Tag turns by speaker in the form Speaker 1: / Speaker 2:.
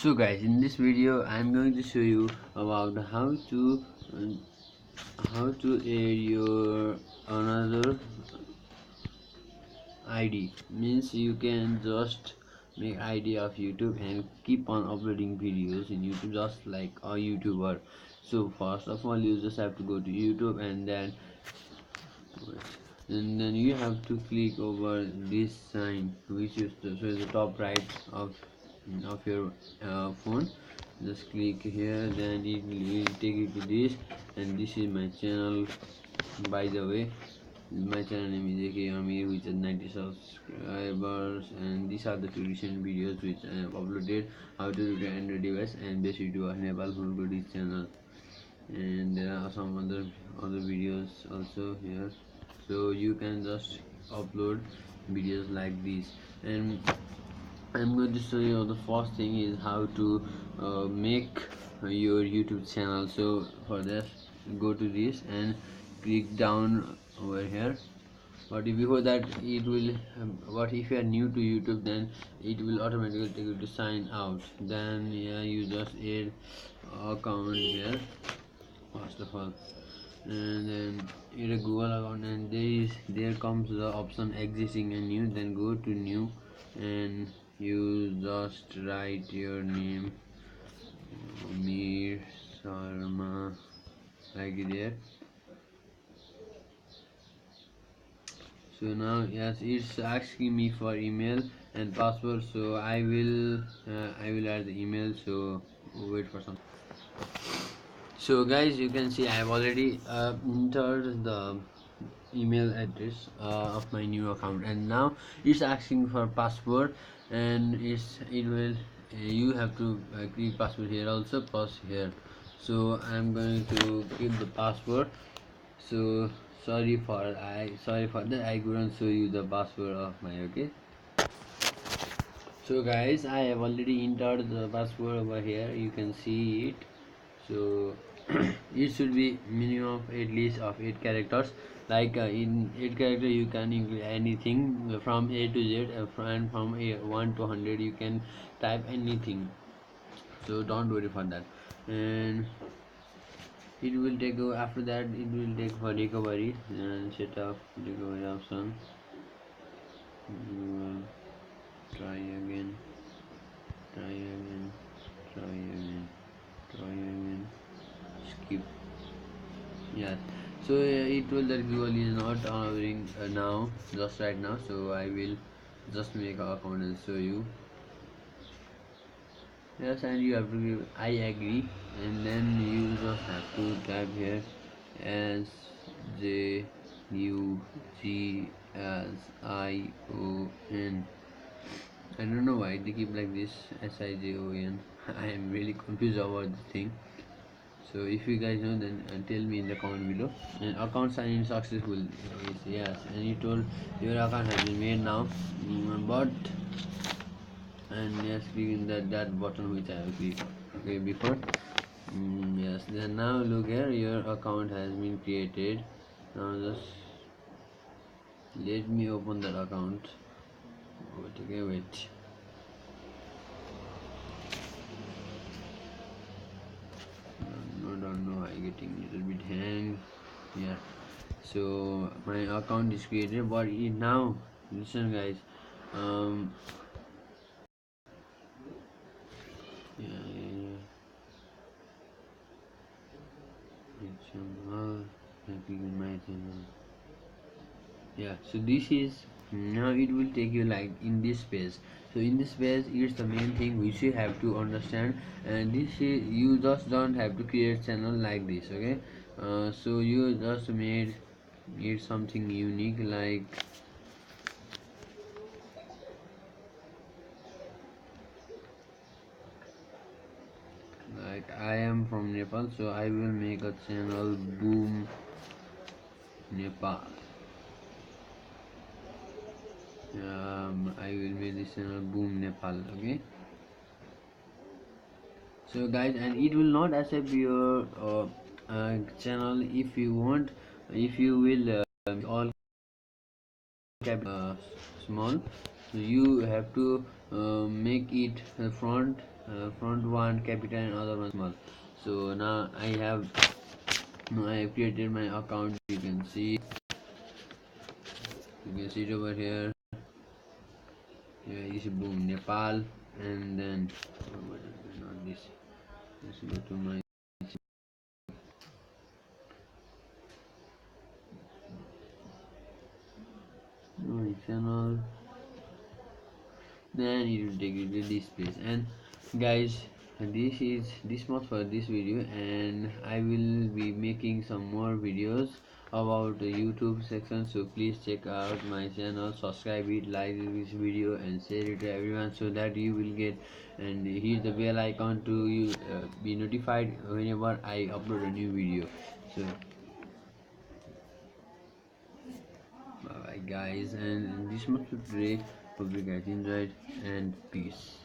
Speaker 1: So guys, in this video I am going to show you about how to add your another ID. Means you can just make ID of YouTube and keep on uploading videos in YouTube just like a YouTuber. So first of all, you just have to go to YouTube, and then you have to click over this sign, which is the top right of your phone. Just click here, then it will take you to this, and this is my channel. By the way, my channel name is AMIR, which has 90 subscribers, and these are the two recent videos which I have uploaded: how to do Android device and best video of Nepal. Who go to this channel, and there are some other videos also here, so you can just upload videos like this. And I'm going to show you the first thing is how to make your YouTube channel. So for this, go to this and click down over here. But before that, it will but if you are new to YouTube, then it will automatically take you to sign out. Then you just add account here first of all, and then add a Google account, and there comes the option existing and new. Then go to new, and you just write your name, Amir Sharma, like there. So now yes, it's asking me for email and password, so I will add the email. So wait for some. So guys, you can see I have already entered the email address of my new account, and now it's asking for password, and it will you have to click password here also, pause here. So I'm going to give the password. So sorry for that I couldn't show you the password of my. Okay, so guys, I have already entered the password over here, you can see it. So it should be minimum of at least of 8 characters. Like in 8 characters you can include anything from A to Z, and from 1 to 100 you can type anything, so don't worry for that. And it will take after that, it will take for recovery and set up recovery option. You will try again, try again, try again, try again, skip. Yes, so it will that Google is not honoring now, just right now. So I will just make an account and show you. Yes, and you have to give I agree, and then you just have to type here SJUGSION. I don't know why they keep like this, SIJON. I am really confused about the thing. So if you guys know, then tell me in the comment below. And account sign in successful is yes, and you told your account has been made now. But and yes, clicking that button which I have clicked okay before. Yes, then now look here, your account has been created. Now just let me open that account. Wait. Don't know, I getting little bit hang. Yeah, so my account is created, but now listen guys, yeah, so this is now it will take you like in this space. So in this space, it's the main thing which you have to understand, and this is, you just don't have to create channel like this. Okay, so you just made it something unique, like I am from Nepal, so I will make a channel Boom Nepal. I will make this channel Boom Nepal. Okay, so guys, and it will not accept your channel if you want, if you will all small. So you have to make it front front one capital and other one small. So now I have created my account. You can see it over here. Yeah, you see boom Nepal, and then not this. Let's go to my channel. Then it will take you to this place. And guys, this is this much for this video, and I will be making some more videos about the YouTube section, so please check out my channel, subscribe it, like this video and share it to everyone so that you will get, and hit the bell icon to be notified whenever I upload a new video. So bye bye guys, and this much for today. Hope you guys enjoyed, and peace.